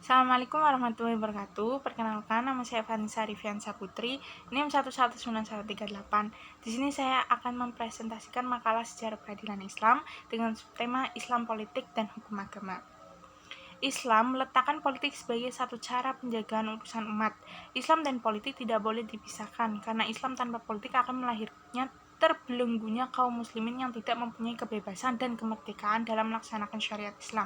Assalamualaikum warahmatullahi wabarakatuh. Perkenalkan, nama saya Vanessa Riviansa Putri, NIM 119138. Di sini saya akan mempresentasikan makalah sejarah peradilan Islam dengan subtema Islam politik dan hukum agama. Islam meletakkan politik sebagai satu cara penjagaan urusan umat. Islam dan politik tidak boleh dipisahkan, karena Islam tanpa politik akan melahirkannya terbelenggunya kaum muslimin yang tidak mempunyai kebebasan dan kemerdekaan dalam melaksanakan syariat Islam.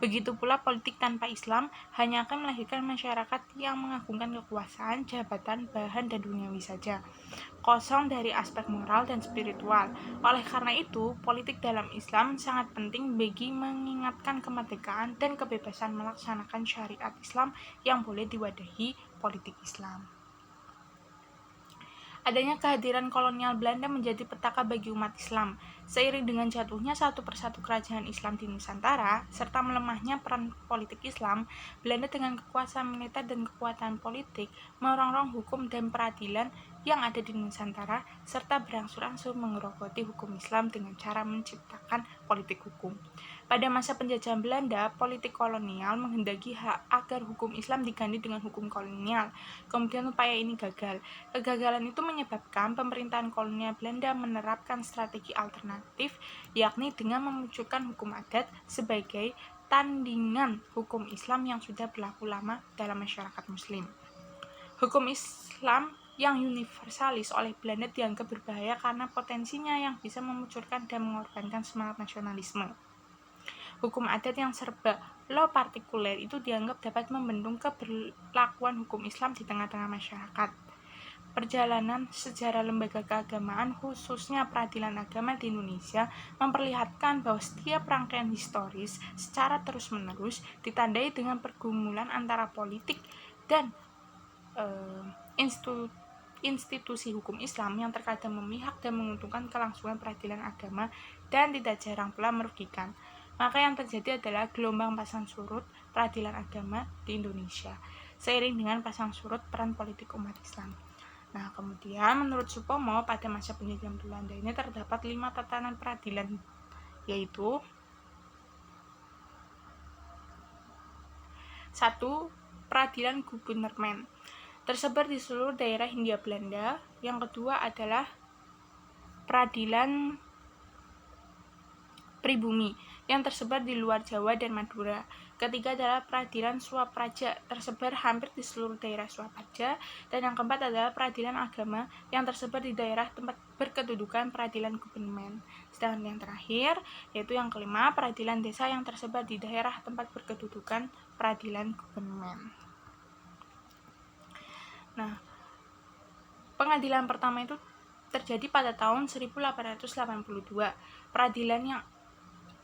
Begitu pula politik tanpa Islam hanya akan melahirkan masyarakat yang mengagungkan kekuasaan, jabatan, bahan, dan duniawi saja, kosong dari aspek moral dan spiritual. Oleh karena itu, politik dalam Islam sangat penting bagi mengingatkan kemerdekaan dan kebebasan melaksanakan syariat Islam yang boleh diwadahi politik Islam. Adanya kehadiran kolonial Belanda menjadi petaka bagi umat Islam. Seiring dengan jatuhnya satu persatu kerajaan Islam di Nusantara, serta melemahnya peran politik Islam, Belanda dengan kekuasaan militer dan kekuatan politik merongrong hukum dan peradilan yang ada di Nusantara, serta berangsur-angsur mengerogoti hukum Islam dengan cara menciptakan politik hukum. Pada masa penjajahan Belanda, politik kolonial menghendaki hak agar hukum Islam diganti dengan hukum kolonial. Kemudian upaya ini gagal. Kegagalan itu menyebabkan pemerintahan kolonial Belanda menerapkan strategi alternatif, yakni dengan memunculkan hukum adat sebagai tandingan hukum Islam yang sudah berlaku lama dalam masyarakat Muslim. Hukum Islam yang universalis oleh Belanda dianggap berbahaya karena potensinya yang bisa memunculkan dan mengorbankan semangat nasionalisme. Hukum adat yang serba law partikuler itu dianggap dapat membendung keberlakuan hukum Islam di tengah-tengah masyarakat. Perjalanan sejarah lembaga keagamaan, khususnya peradilan agama di Indonesia, memperlihatkan bahwa setiap rangkaian historis secara terus-menerus ditandai dengan pergumulan antara politik dan institusi hukum Islam yang terkadang memihak dan menguntungkan kelangsungan peradilan agama dan tidak jarang pula merugikan. Maka yang terjadi adalah gelombang pasang surut peradilan agama di Indonesia, seiring dengan pasang surut peran politik umat Islam. Nah, kemudian menurut Supomo, pada masa penjajahan Belanda ini terdapat 5 tatanan peradilan, yaitu 1. Peradilan Gubernement, tersebar di seluruh daerah Hindia Belanda. Yang kedua adalah peradilan pribumi yang tersebar di luar Jawa dan Madura. Ketiga adalah peradilan swapraja, tersebar hampir di seluruh daerah swapraja. Dan yang keempat adalah peradilan agama yang tersebar di daerah tempat berkedudukan peradilan gubernement. Sedangkan yang terakhir, yaitu yang kelima, peradilan desa yang tersebar di daerah tempat berkedudukan peradilan gubernement. Nah, pengadilan pertama itu terjadi pada tahun 1882. Peradilan yang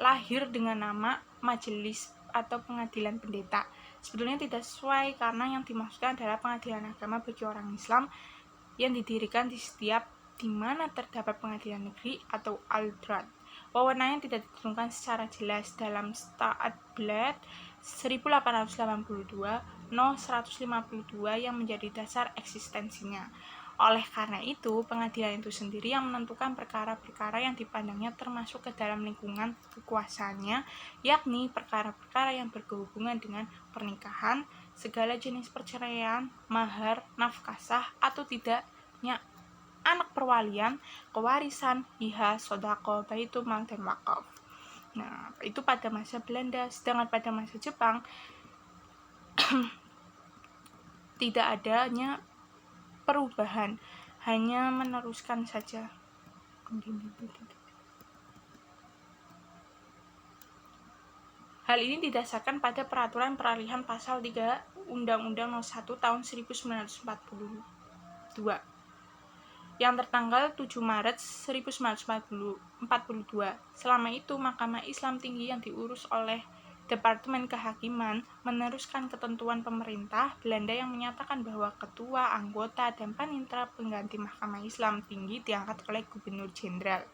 lahir dengan nama Majelis atau Pengadilan Pendeta. Sebetulnya tidak sesuai karena yang dimaksudkan adalah pengadilan agama bagi orang Islam yang didirikan di mana terdapat pengadilan negeri atau Aldrat. Wewenangnya tidak ditentukan secara jelas dalam Staatblad 1882 No 152 yang menjadi dasar eksistensinya. Oleh karena itu, pengadilan itu sendiri yang menentukan perkara-perkara yang dipandangnya termasuk ke dalam lingkungan kekuasaannya, yakni perkara-perkara yang berhubungan dengan pernikahan, segala jenis perceraian, mahar, nafkah sah atau tidaknya anak perwalian, kewarisan, hiha, sodako, baitul mal, dan wakaf. Nah, itu pada masa Belanda. Sedangkan pada masa Jepang tidak adanya perubahan, hanya meneruskan saja. Hal ini didasarkan pada peraturan peralihan pasal 3 Undang-Undang Nomor 1 Tahun 1942 yang tertanggal 7 Maret 1942. Selama itu, Mahkamah Islam Tinggi yang diurus oleh Departemen Kehakiman meneruskan ketentuan pemerintah Belanda yang menyatakan bahwa ketua, anggota, dan panitera pengganti Mahkamah Islam Tinggi diangkat oleh Gubernur Jenderal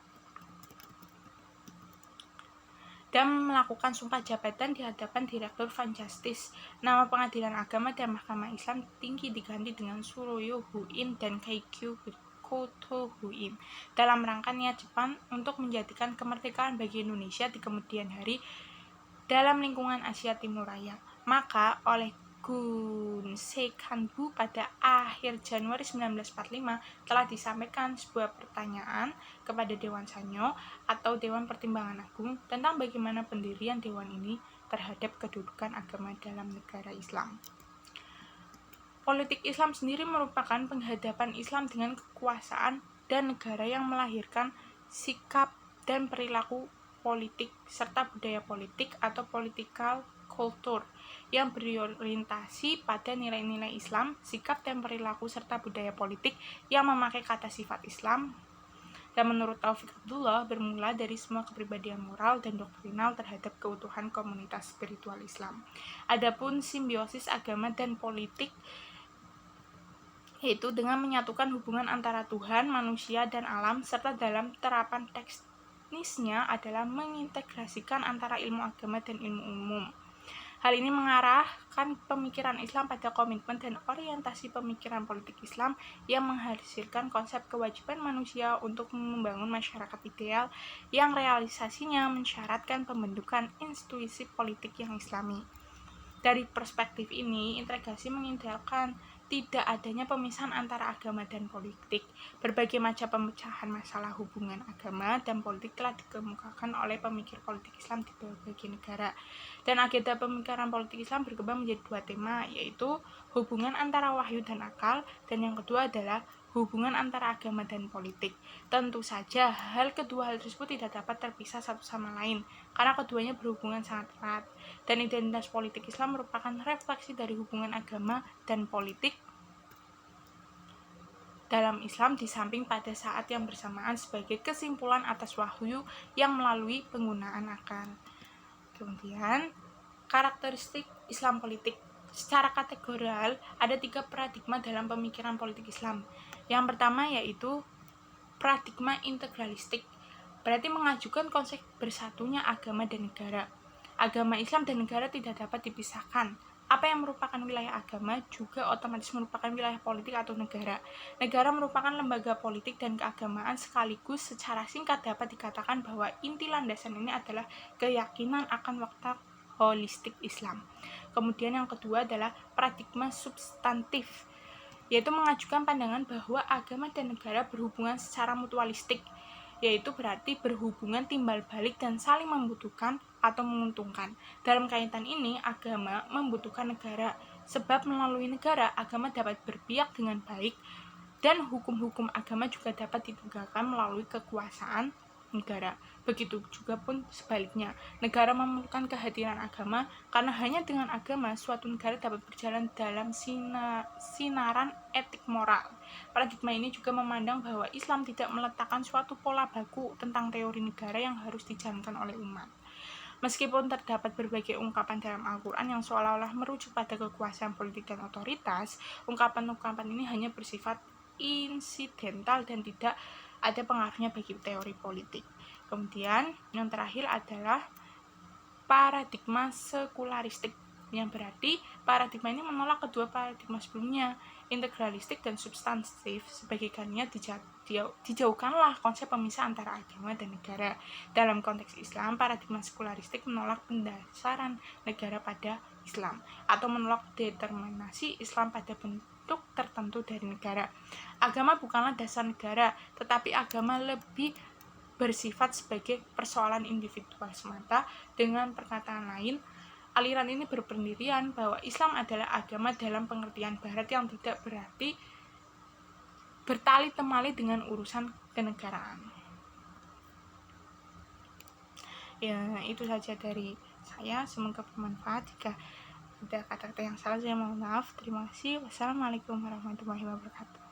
dan melakukan sumpah jabatan di hadapan Direktur Van Justice. Nama pengadilan agama dan Mahkamah Islam Tinggi diganti dengan Suroyo Huin dan Kaikyu Koto Huin dalam rangka niat Jepang untuk menjadikan kemerdekaan bagi Indonesia di kemudian hari dalam lingkungan Asia Timur Raya. Maka oleh Gun Seikhanbu pada akhir Januari 1945 telah disampaikan sebuah pertanyaan kepada Dewan Sanyo atau Dewan Pertimbangan Agung tentang bagaimana pendirian dewan ini terhadap kedudukan agama dalam negara Islam. Politik Islam sendiri merupakan penghadapan Islam dengan kekuasaan dan negara yang melahirkan sikap dan perilaku politik serta budaya politik atau political culture yang berorientasi pada nilai-nilai Islam, sikap dan perilaku serta budaya politik yang memakai kata sifat Islam. Dan menurut Taufik Abdullah, bermula dari semua kepribadian moral dan doktrinal terhadap keutuhan komunitas spiritual Islam. Adapun simbiosis agama dan politik yaitu dengan menyatukan hubungan antara Tuhan, manusia, dan alam, serta dalam terapan teknisnya adalah mengintegrasikan antara ilmu agama dan ilmu umum. Hal ini mengarahkan pemikiran Islam pada komitmen dan orientasi pemikiran politik Islam yang menghasilkan konsep kewajiban manusia untuk membangun masyarakat ideal yang realisasinya mensyaratkan pembentukan institusi politik yang islami. Dari perspektif ini, integrasi mengidealkan tidak adanya pemisahan antara agama dan politik. Berbagai macam pemecahan masalah hubungan agama dan politik telah dikemukakan oleh pemikir politik Islam di berbagai negara. Dan agenda pemikiran politik Islam berkembang menjadi dua tema, yaitu hubungan antara wahyu dan akal, dan yang kedua adalah hubungan antara agama dan politik. Tentu saja, kedua hal tersebut tidak dapat terpisah satu sama lain, karena keduanya berhubungan sangat erat. Dan identitas politik Islam merupakan refleksi dari hubungan agama dan politik dalam Islam di samping pada saat yang bersamaan sebagai kesimpulan atas wahyu yang melalui penggunaan akal. Kemudian, karakteristik Islam politik. Secara kategorial, ada 3 paradigma dalam pemikiran politik Islam. Yang pertama yaitu paradigma integralistik, berarti mengajukan konsep bersatunya agama dan negara. Agama Islam dan negara tidak dapat dipisahkan. Apa yang merupakan wilayah agama juga otomatis merupakan wilayah politik atau negara. Negara merupakan lembaga politik dan keagamaan sekaligus. Secara singkat dapat dikatakan bahwa inti landasan ini adalah keyakinan akan watak holistik Islam. Kemudian yang kedua adalah paradigma substantif, yaitu mengajukan pandangan bahwa agama dan negara berhubungan secara mutualistik, yaitu berarti berhubungan timbal balik dan saling membutuhkan atau menguntungkan. Dalam kaitan ini, agama membutuhkan negara, sebab melalui negara, agama dapat berpihak dengan baik, dan hukum-hukum agama juga dapat ditegakkan melalui kekuasaan negara. Begitu juga pun sebaliknya, negara memerlukan kehadiran agama, karena hanya dengan agama suatu negara dapat berjalan dalam sinaran etik moral. Paradigma ini juga memandang bahwa Islam tidak meletakkan suatu pola baku tentang teori negara yang harus dijalankan oleh umat. Meskipun terdapat berbagai ungkapan dalam Al-Quran yang seolah-olah merujuk pada kekuasaan politik dan otoritas, ungkapan-ungkapan ini hanya bersifat insidental dan tidak ada pengaruhnya bagi teori politik. Kemudian yang terakhir adalah paradigma sekularistik, yang berarti paradigma ini menolak kedua paradigma sebelumnya, integralistik dan substantif. Sebagai gantinya dijauhkanlah konsep pemisah antara agama dan negara. Dalam konteks Islam, paradigma sekularistik menolak pendasaran negara pada Islam atau menolak determinasi Islam pada bentuk tertentu dari negara. Agama bukanlah dasar negara, tetapi agama lebih bersifat sebagai persoalan individual semata. Dengan perkataan lain, aliran ini berpendirian bahwa Islam adalah agama dalam pengertian Barat yang tidak berarti bertali temali dengan urusan kenegaraan. Ya, itu saja dari saya. Semoga bermanfaat. Jika ada kata-kata yang salah, saya mohon maaf. Terima kasih. Wassalamualaikum warahmatullahi wabarakatuh.